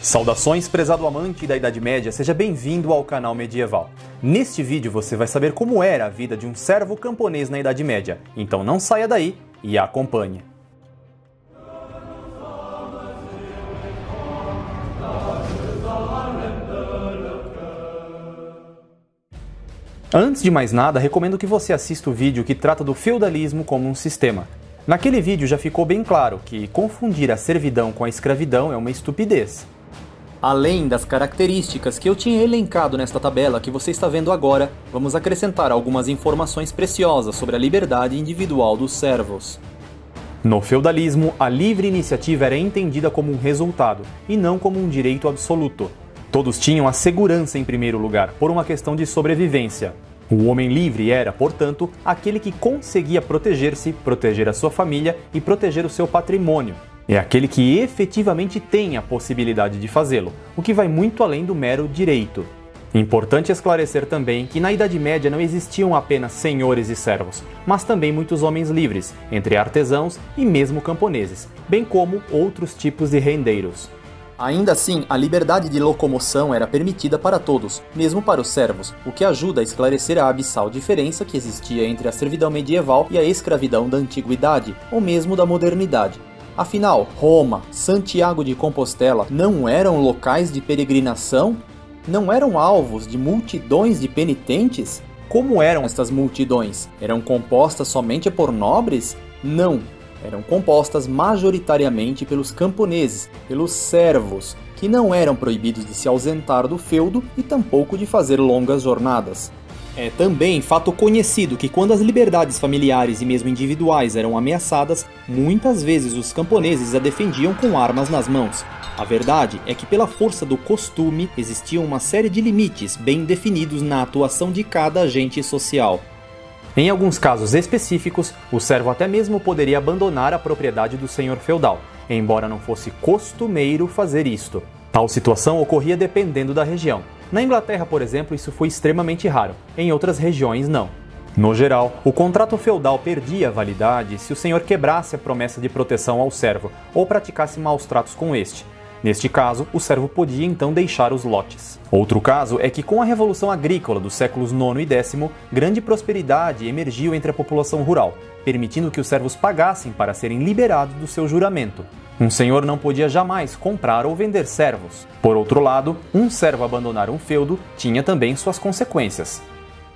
Saudações, prezado amante da Idade Média, seja bem-vindo ao canal Medieval. Neste vídeo você vai saber como era a vida de um servo camponês na Idade Média, então não saia daí e acompanhe. Antes de mais nada, recomendo que você assista o vídeo que trata do feudalismo como um sistema. Naquele vídeo já ficou bem claro que confundir a servidão com a escravidão é uma estupidez. Além das características que eu tinha elencado nesta tabela que você está vendo agora, vamos acrescentar algumas informações preciosas sobre a liberdade individual dos servos. No feudalismo, a livre iniciativa era entendida como um resultado, e não como um direito absoluto. Todos tinham a segurança em primeiro lugar, por uma questão de sobrevivência. O homem livre era, portanto, aquele que conseguia proteger-se, proteger a sua família e proteger o seu patrimônio. É aquele que efetivamente tem a possibilidade de fazê-lo, o que vai muito além do mero direito. Importante esclarecer também que na Idade Média não existiam apenas senhores e servos, mas também muitos homens livres, entre artesãos e mesmo camponeses, bem como outros tipos de rendeiros. Ainda assim, a liberdade de locomoção era permitida para todos, mesmo para os servos, o que ajuda a esclarecer a abissal diferença que existia entre a servidão medieval e a escravidão da antiguidade, ou mesmo da modernidade. Afinal, Roma, Santiago de Compostela não eram locais de peregrinação? Não eram alvos de multidões de penitentes? Como eram estas multidões? Eram compostas somente por nobres? Não, eram compostas majoritariamente pelos camponeses, pelos servos, que não eram proibidos de se ausentar do feudo e tampouco de fazer longas jornadas. É também fato conhecido que quando as liberdades familiares e mesmo individuais eram ameaçadas, muitas vezes os camponeses a defendiam com armas nas mãos. A verdade é que pela força do costume existiam uma série de limites bem definidos na atuação de cada agente social. Em alguns casos específicos, o servo até mesmo poderia abandonar a propriedade do senhor feudal, embora não fosse costumeiro fazer isto. Tal situação ocorria dependendo da região. Na Inglaterra, por exemplo, isso foi extremamente raro, em outras regiões não. No geral, o contrato feudal perdia a validade se o senhor quebrasse a promessa de proteção ao servo ou praticasse maus tratos com este. Neste caso, o servo podia então deixar os lotes. Outro caso é que com a Revolução Agrícola dos séculos IX e X, grande prosperidade emergiu entre a população rural, permitindo que os servos pagassem para serem liberados do seu juramento. Um senhor não podia jamais comprar ou vender servos. Por outro lado, um servo abandonar um feudo tinha também suas consequências.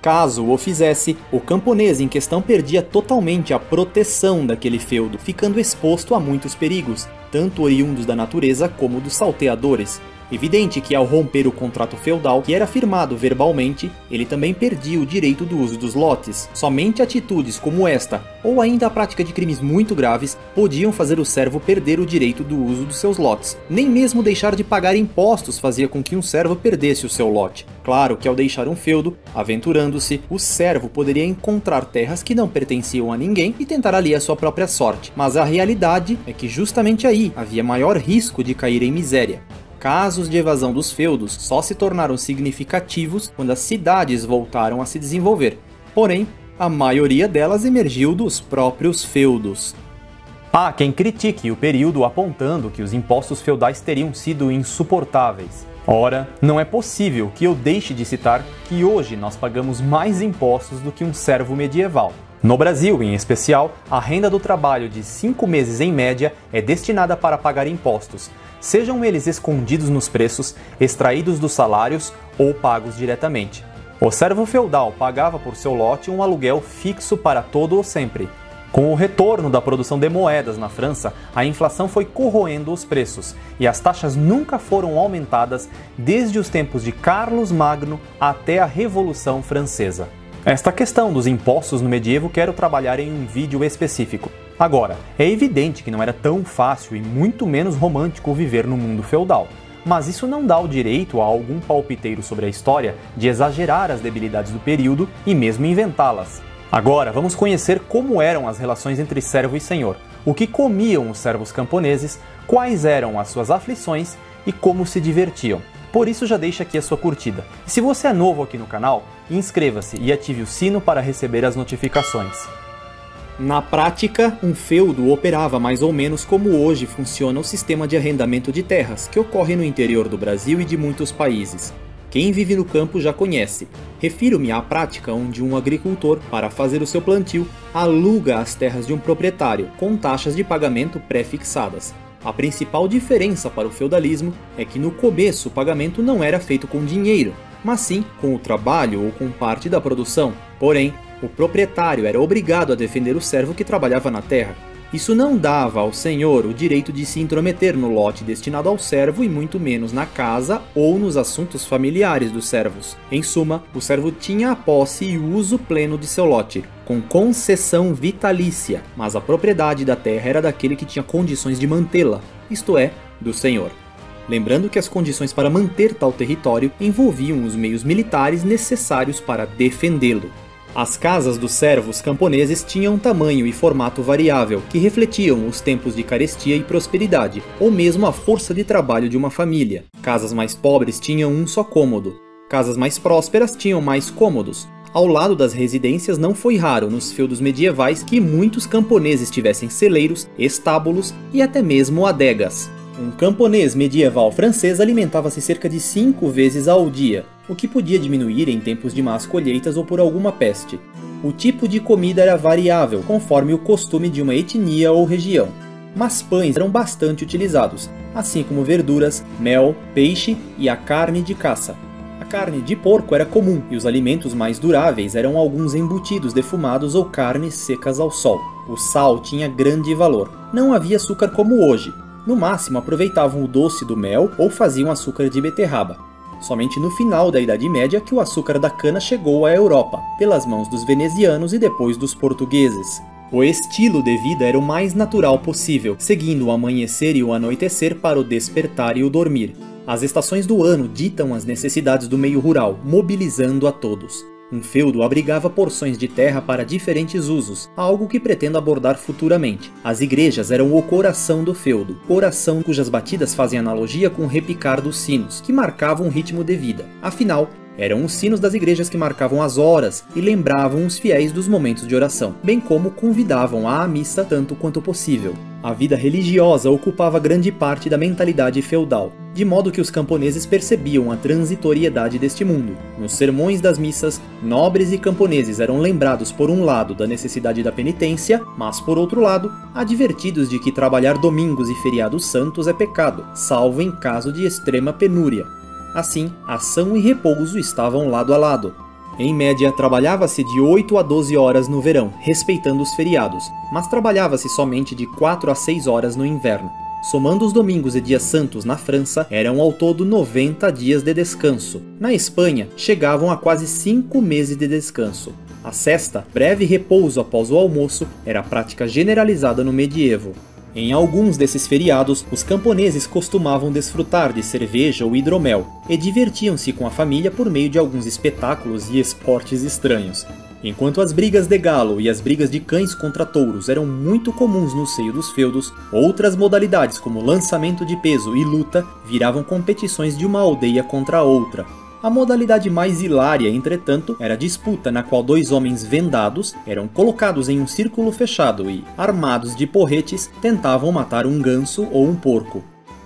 Caso o fizesse, o camponês em questão perdia totalmente a proteção daquele feudo, ficando exposto a muitos perigos, tanto oriundos da natureza como dos salteadores. Evidente que ao romper o contrato feudal, que era firmado verbalmente, ele também perdia o direito do uso dos lotes. Somente atitudes como esta, ou ainda a prática de crimes muito graves, podiam fazer o servo perder o direito do uso dos seus lotes. Nem mesmo deixar de pagar impostos fazia com que um servo perdesse o seu lote. Claro que ao deixar um feudo, aventurando-se, o servo poderia encontrar terras que não pertenciam a ninguém e tentar ali a sua própria sorte. Mas a realidade é que justamente aí havia maior risco de cair em miséria. Casos de evasão dos feudos só se tornaram significativos quando as cidades voltaram a se desenvolver. Porém, a maioria delas emergiu dos próprios feudos. Há quem critique o período apontando que os impostos feudais teriam sido insuportáveis. Ora, não é possível que eu deixe de citar que hoje nós pagamos mais impostos do que um servo medieval. No Brasil, em especial, a renda do trabalho de 5 meses em média é destinada para pagar impostos, sejam eles escondidos nos preços, extraídos dos salários ou pagos diretamente. O servo feudal pagava por seu lote um aluguel fixo para todo ou sempre. Com o retorno da produção de moedas na França, a inflação foi corroendo os preços, e as taxas nunca foram aumentadas desde os tempos de Carlos Magno até a Revolução Francesa. Esta questão dos impostos no medievo quero trabalhar em um vídeo específico. Agora, é evidente que não era tão fácil e muito menos romântico viver no mundo feudal, mas isso não dá o direito a algum palpiteiro sobre a história de exagerar as debilidades do período e mesmo inventá-las. Agora, vamos conhecer como eram as relações entre servo e senhor, o que comiam os servos camponeses, quais eram as suas aflições e como se divertiam. Por isso já deixa aqui a sua curtida. E se você é novo aqui no canal, inscreva-se e ative o sino para receber as notificações. Na prática, um feudo operava mais ou menos como hoje funciona o sistema de arrendamento de terras, que ocorre no interior do Brasil e de muitos países. Quem vive no campo já conhece. Refiro-me à prática onde um agricultor, para fazer o seu plantio, aluga as terras de um proprietário, com taxas de pagamento pré-fixadas. A principal diferença para o feudalismo é que no começo o pagamento não era feito com dinheiro, mas sim com o trabalho ou com parte da produção. Porém, o proprietário era obrigado a defender o servo que trabalhava na terra. Isso não dava ao senhor o direito de se intrometer no lote destinado ao servo e muito menos na casa ou nos assuntos familiares dos servos. Em suma, o servo tinha a posse e o uso pleno de seu lote, com concessão vitalícia, mas a propriedade da terra era daquele que tinha condições de mantê-la, isto é, do senhor. Lembrando que as condições para manter tal território envolviam os meios militares necessários para defendê-lo. As casas dos servos camponeses tinham tamanho e formato variável, que refletiam os tempos de carestia e prosperidade, ou mesmo a força de trabalho de uma família. Casas mais pobres tinham um só cômodo. Casas mais prósperas tinham mais cômodos. Ao lado das residências não foi raro nos feudos medievais que muitos camponeses tivessem celeiros, estábulos e até mesmo adegas. Um camponês medieval francês alimentava-se cerca de 5 vezes ao dia, o que podia diminuir em tempos de más colheitas ou por alguma peste. O tipo de comida era variável, conforme o costume de uma etnia ou região, mas pães eram bastante utilizados, assim como verduras, mel, peixe e a carne de caça. A carne de porco era comum e os alimentos mais duráveis eram alguns embutidos defumados ou carnes secas ao sol. O sal tinha grande valor. Não havia açúcar como hoje. No máximo aproveitavam o doce do mel ou faziam açúcar de beterraba. Somente no final da Idade Média que o açúcar da cana chegou à Europa, pelas mãos dos venezianos e depois dos portugueses. O estilo de vida era o mais natural possível, seguindo o amanhecer e o anoitecer para o despertar e o dormir. As estações do ano ditam as necessidades do meio rural, mobilizando a todos. Um feudo abrigava porções de terra para diferentes usos, algo que pretendo abordar futuramente. As igrejas eram o coração do feudo, coração cujas batidas fazem analogia com o repicar dos sinos, que marcavam o ritmo de vida. Afinal, eram os sinos das igrejas que marcavam as horas e lembravam os fiéis dos momentos de oração, bem como convidavam à missa tanto quanto possível. A vida religiosa ocupava grande parte da mentalidade feudal, de modo que os camponeses percebiam a transitoriedade deste mundo. Nos sermões das missas, nobres e camponeses eram lembrados por um lado da necessidade da penitência, mas por outro lado, advertidos de que trabalhar domingos e feriados santos é pecado, salvo em caso de extrema penúria. Assim, ação e repouso estavam lado a lado. Em média, trabalhava-se de 8 a 12 horas no verão, respeitando os feriados, mas trabalhava-se somente de 4 a 6 horas no inverno. Somando os domingos e dias santos na França, eram ao todo 90 dias de descanso. Na Espanha, chegavam a quase 5 meses de descanso. A sesta, breve repouso após o almoço, era prática generalizada no medievo. Em alguns desses feriados, os camponeses costumavam desfrutar de cerveja ou hidromel e divertiam-se com a família por meio de alguns espetáculos e esportes estranhos. Enquanto as brigas de galo e as brigas de cães contra touros eram muito comuns no seio dos feudos, outras modalidades como lançamento de peso e luta viravam competições de uma aldeia contra a outra. A modalidade mais hilária, entretanto, era a disputa na qual 2 homens vendados eram colocados em um círculo fechado e, armados de porretes, tentavam matar um ganso ou um porco.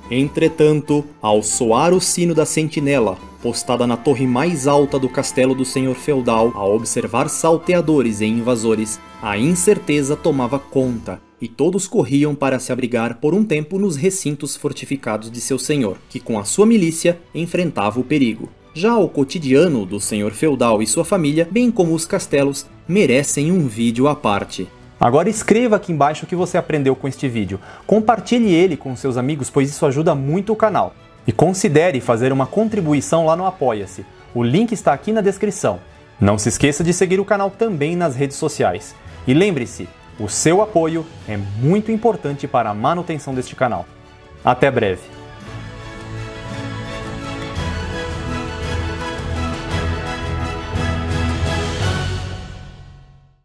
Entretanto, ao soar o sino da sentinela, postada na torre mais alta do castelo do senhor feudal, a observar salteadores e invasores, a incerteza tomava conta, e todos corriam para se abrigar por um tempo nos recintos fortificados de seu senhor, que com a sua milícia enfrentava o perigo. Já o cotidiano do senhor feudal e sua família, bem como os castelos, merecem um vídeo à parte. Agora escreva aqui embaixo o que você aprendeu com este vídeo. Compartilhe ele com seus amigos, pois isso ajuda muito o canal. E considere fazer uma contribuição lá no Apoia-se. O link está aqui na descrição. Não se esqueça de seguir o canal também nas redes sociais. E lembre-se, o seu apoio é muito importante para a manutenção deste canal. Até breve!